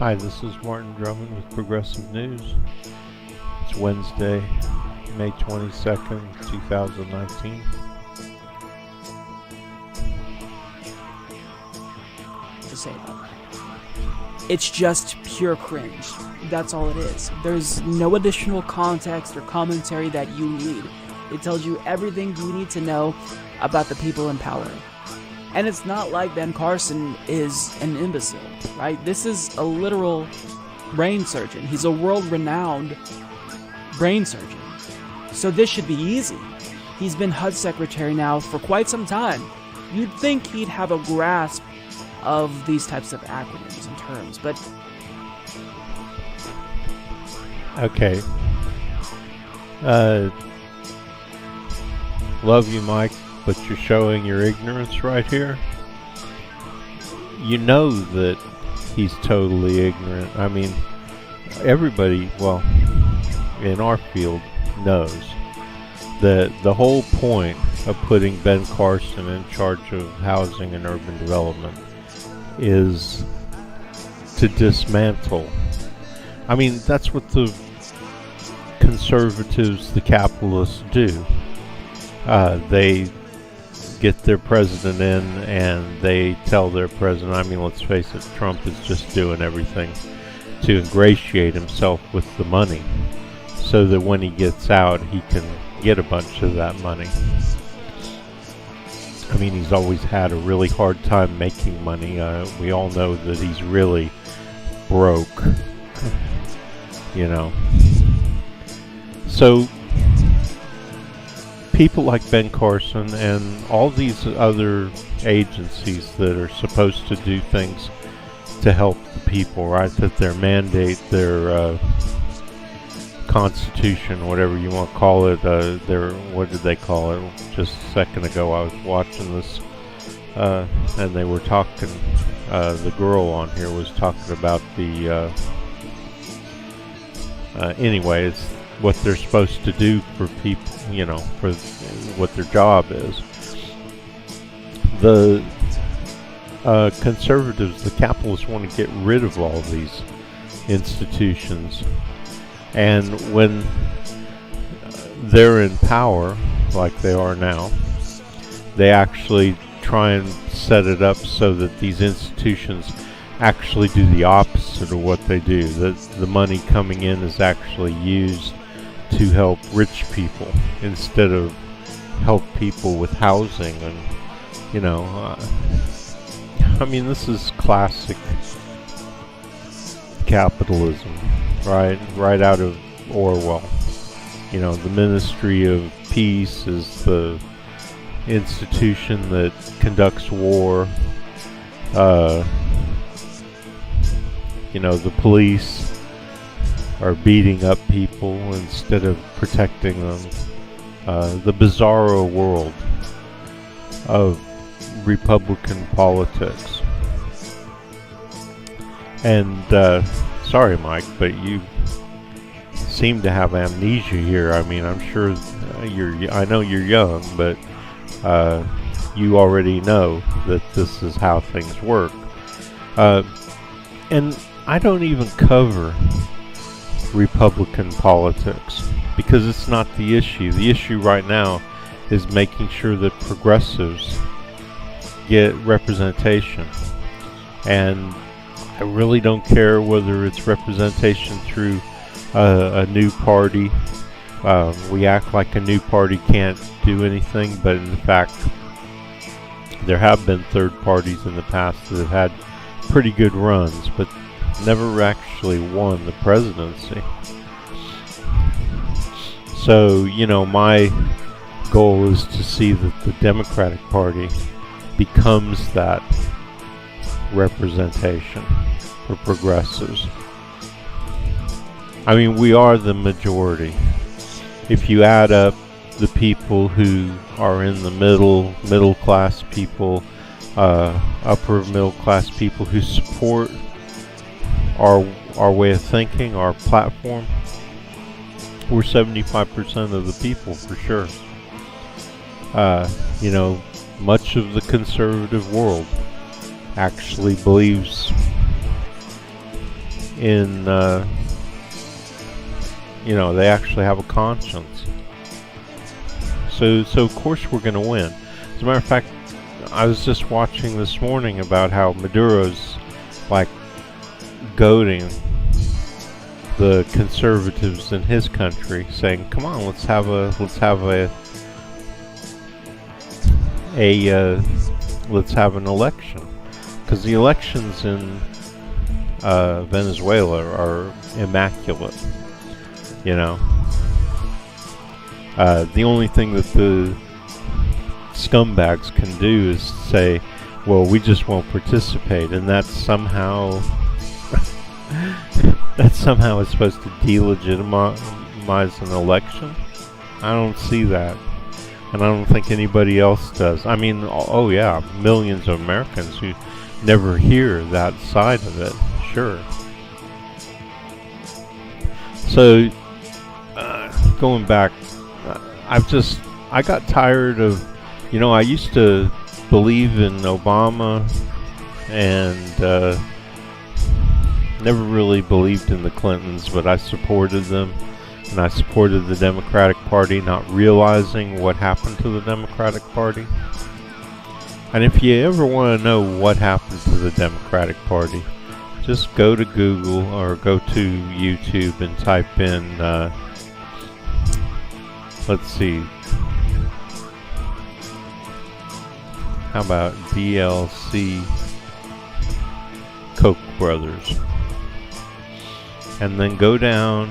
Hi, this is Martin Drummond with Progressive News. It's Wednesday, May 22nd, 2019. To say about that. It's just pure cringe. That's all it is. There's no additional context or commentary that you need. It tells you everything you need to know about the people in power. And it's not like Ben Carson is an imbecile, right? This is a literal brain surgeon. He's a world-renowned brain surgeon. So this should be easy. He's been HUD secretary now for quite some time. You'd think he'd have a grasp of these types of acronyms and terms, but... Okay. Love you, Mike, but you're showing your ignorance right here. You know that he's totally ignorant. I mean, everybody, well, in our field knows that the whole point of putting Ben Carson in charge of housing and urban development is to dismantle. I mean, that's what the conservatives, the capitalists do. They get their president in and they tell their president, I mean, let's face it, Trump is just doing everything to ingratiate himself with the money so that when he gets out, he can get a bunch of that money. I mean, he's always had a really hard time making money. We all know that he's really broke, you know. So people like Ben Carson and all these other agencies that are supposed to do things to help the people, right? That their mandate, their constitution, whatever you want to call it, their, what did they call it? Just a second ago I was watching this and they were talking, the girl on here was talking about the, anyway, it's what they're supposed to do for people, you know, for what their job is. The conservatives, the capitalists, want to get rid of all these institutions, and when they're in power, like they are now, they actually try and set it up so that these institutions actually do the opposite of what they do. The money coming in is actually used to help rich people instead of help people with housing. And you know, I mean, this is classic capitalism, right out of Orwell. You know, the Ministry of Peace is the institution that conducts war. You know, the police are beating up people instead of protecting them. The bizarro world of Republican politics. And sorry, Mike, but you seem to have amnesia here. I mean, I'm sure I know you're young, but you already know that this is how things work. And I don't even cover Republican politics because it's not the issue. The issue right now is making sure that progressives get representation. And I really don't care whether it's representation through a new party. We act like a new party can't do anything, but in fact, there have been third parties in the past that have had pretty good runs, but never actually won the presidency. So, you know, my goal is to see that the Democratic Party becomes that representation for progressives. I mean, we are the majority. If you add up the people who are in the middle class people, upper middle class people who support our way of thinking, our platform, we're 75% of the people for sure. You know, much of the conservative world actually believes in, they actually have a conscience. So of course we're going to win. As a matter of fact, I was just watching this morning about how Maduro's like goading the conservatives in his country, saying, "Come on, let's have an election," because the elections in Venezuela are immaculate. The only thing that the scumbags can do is say, well, we just won't participate, and that somehow is supposed to delegitimize an election. I don't see that, and I don't think anybody else does. I mean, oh yeah, millions of Americans who never hear that side of it, sure. So, going back, I got tired of, I used to believe in Obama and never really believed in the Clintons, but I supported them, and I supported the Democratic Party, not realizing what happened to the Democratic Party. And if you ever want to know what happened to the Democratic Party, just go to Google or go to YouTube and type in, let's see, how about DLC Koch brothers, and then go down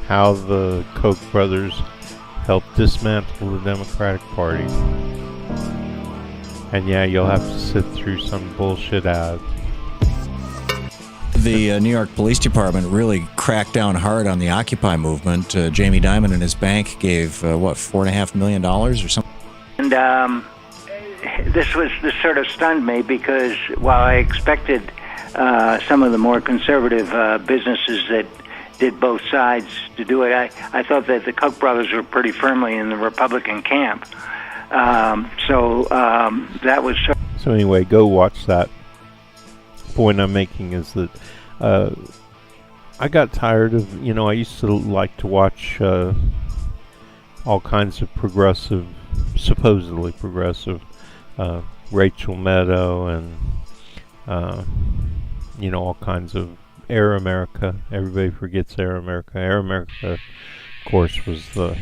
how the Koch brothers helped dismantle the Democratic Party. And yeah, you'll have to sit through some bullshit ad. The New York Police Department really cracked down hard on the Occupy movement. Jamie Dimon and his bank gave, $4.5 million or something? And this sort of stunned me because while I expected some of the more conservative businesses that did both sides to do it, I thought that the Koch brothers were pretty firmly in the Republican camp. That was... So anyway, go watch that. Point I'm making is that I got tired of, I used to like to watch all kinds of progressive, supposedly progressive, Rachel Maddow and, all kinds of Air America. Everybody forgets Air America. Air America, of course, was the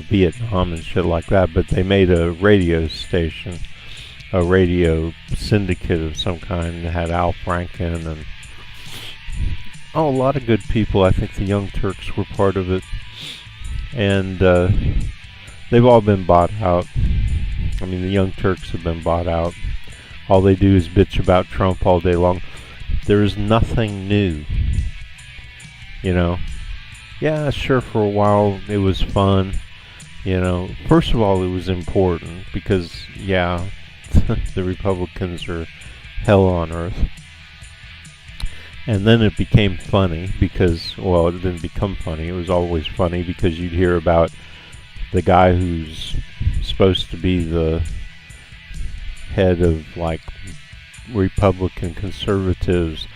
Vietnam and shit like that, but they made a radio station, a radio syndicate of some kind that had Al Franken and a lot of good people. I think the Young Turks were part of it, and they've all been bought out. I mean, the Young Turks have been bought out. All they do is bitch about Trump all day long. There is nothing new, Yeah, sure, for a while it was fun. First of all, it was important because, yeah, the Republicans are hell on earth. And then it became funny because, well, it didn't become funny. It was always funny because you'd hear about the guy who's supposed to be the head of, Republican conservatives'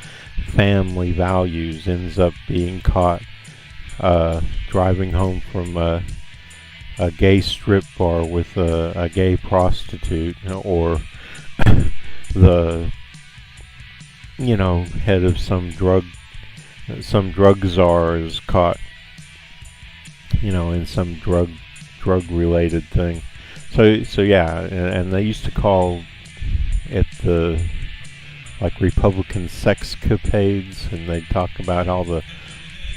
family values ends up being caught driving home from a gay strip bar with a gay prostitute, or the head of some drug czar is caught in some drug related thing. So yeah, and they used to call it the Republican sexcapades, and they'd talk about all the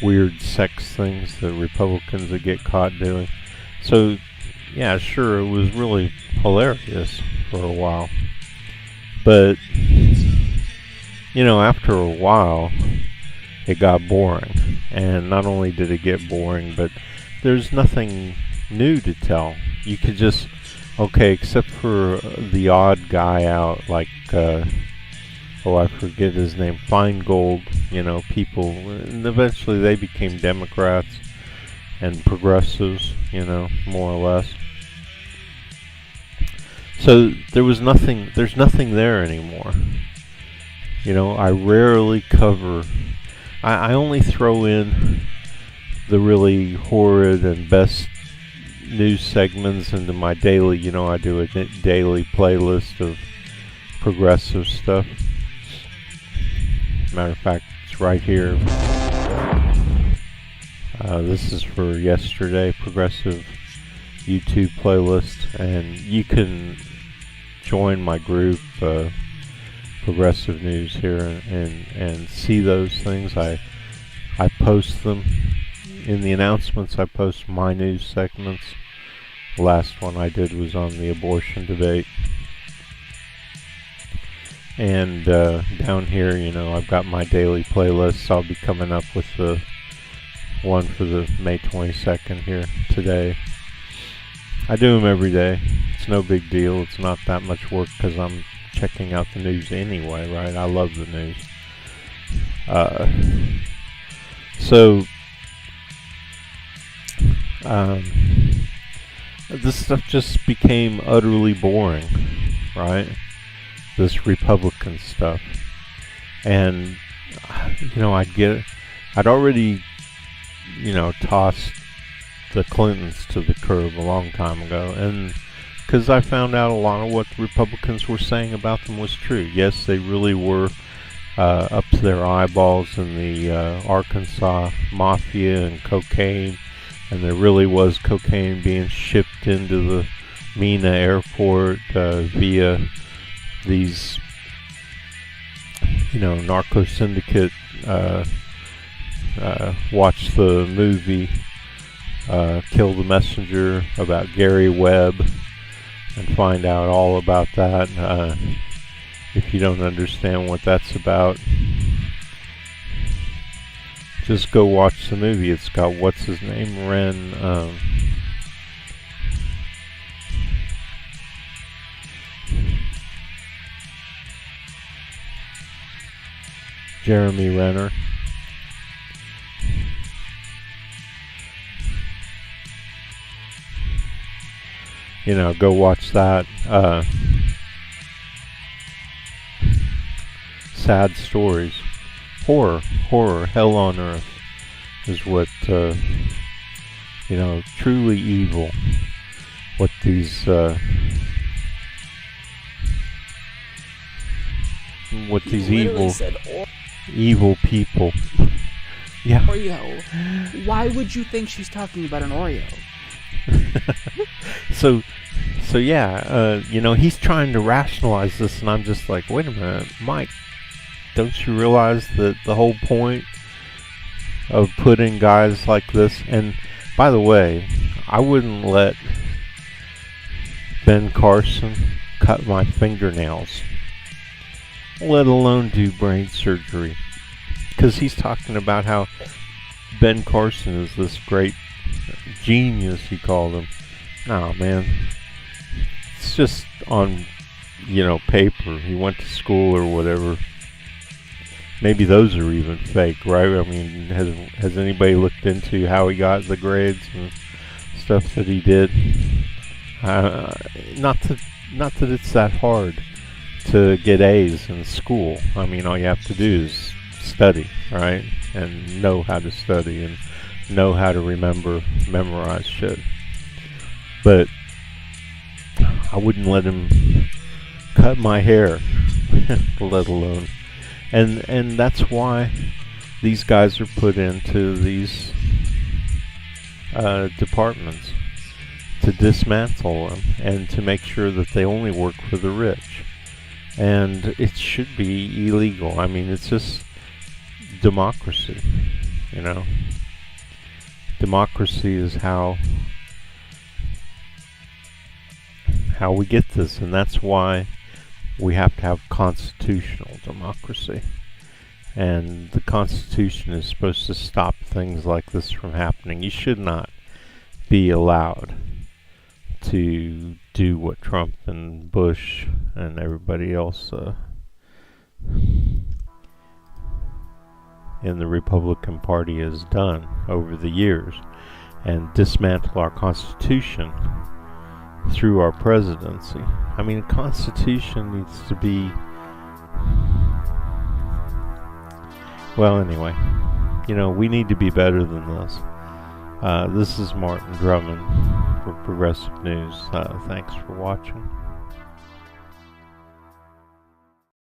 weird sex things that Republicans would get caught doing. So, yeah, sure, it was really hilarious for a while. But, after a while, it got boring. And not only did it get boring, but there's nothing new to tell. You could just, except for the odd guy out, oh, I forget his name, Feingold, people, and eventually they became Democrats and progressives, more or less. So there's nothing there anymore. I rarely cover, I only throw in the really horrid and best news segments into my daily, I do a daily playlist of progressive stuff. Matter of fact, it's right here. This is for yesterday, progressive YouTube playlist, and you can join my group, Progressive News here, and see those things. I post them in the announcements. I post my news segments. The last one I did was on the abortion debate. And down here, I've got my daily playlists. I'll be coming up with the one for the May 22nd here today. I do them every day. It's no big deal. It's not that much work because I'm checking out the news anyway, right? I love the news. This stuff just became utterly boring, right? This Republican stuff. And, I get it. I'd already, tossed the Clintons to the curb a long time ago. And because I found out a lot of what the Republicans were saying about them was true. Yes, they really were up to their eyeballs in the Arkansas mafia and cocaine. And there really was cocaine being shipped into the Mena airport via these, narco syndicate. Watch the movie Kill the Messenger about Gary Webb and find out all about that. If you don't understand what that's about, just go watch the movie. It's got what's his name, Jeremy Renner. Go watch that. Sad stories. Horror, hell on earth is what, truly evil. What these, evil people. Yeah. Oreo. Why would you think she's talking about an Oreo? So yeah, he's trying to rationalize this, and I'm just like, wait a minute, Mike, don't you realize that the whole point of putting guys like this, and by the way, I wouldn't let Ben Carson cut my fingernails, let alone do brain surgery, because he's talking about how Ben Carson is this great genius, he called him. Nah, man, it's just on, paper. He went to school or whatever. Maybe those are even fake, right? I mean, has anybody looked into how he got the grades and stuff that he did? Not that it's that hard to get A's in school. I mean, all you have to do is study, right? And know how to study and know how to memorize shit. But I wouldn't let him cut my hair, let alone. And that's why these guys are put into these departments, to dismantle them and to make sure that they only work for the rich. And it should be illegal. I mean, it's just democracy, Democracy is how we get this, and that's why we have to have constitutional democracy. And the Constitution is supposed to stop things like this from happening. You should not be allowed to do what Trump and Bush and everybody else in the Republican Party has done over the years, and dismantle our Constitution through our presidency. I mean, the Constitution needs to be... Well, anyway, we need to be better than this. This is Martin Drummond for Progressive News. Thanks for watching.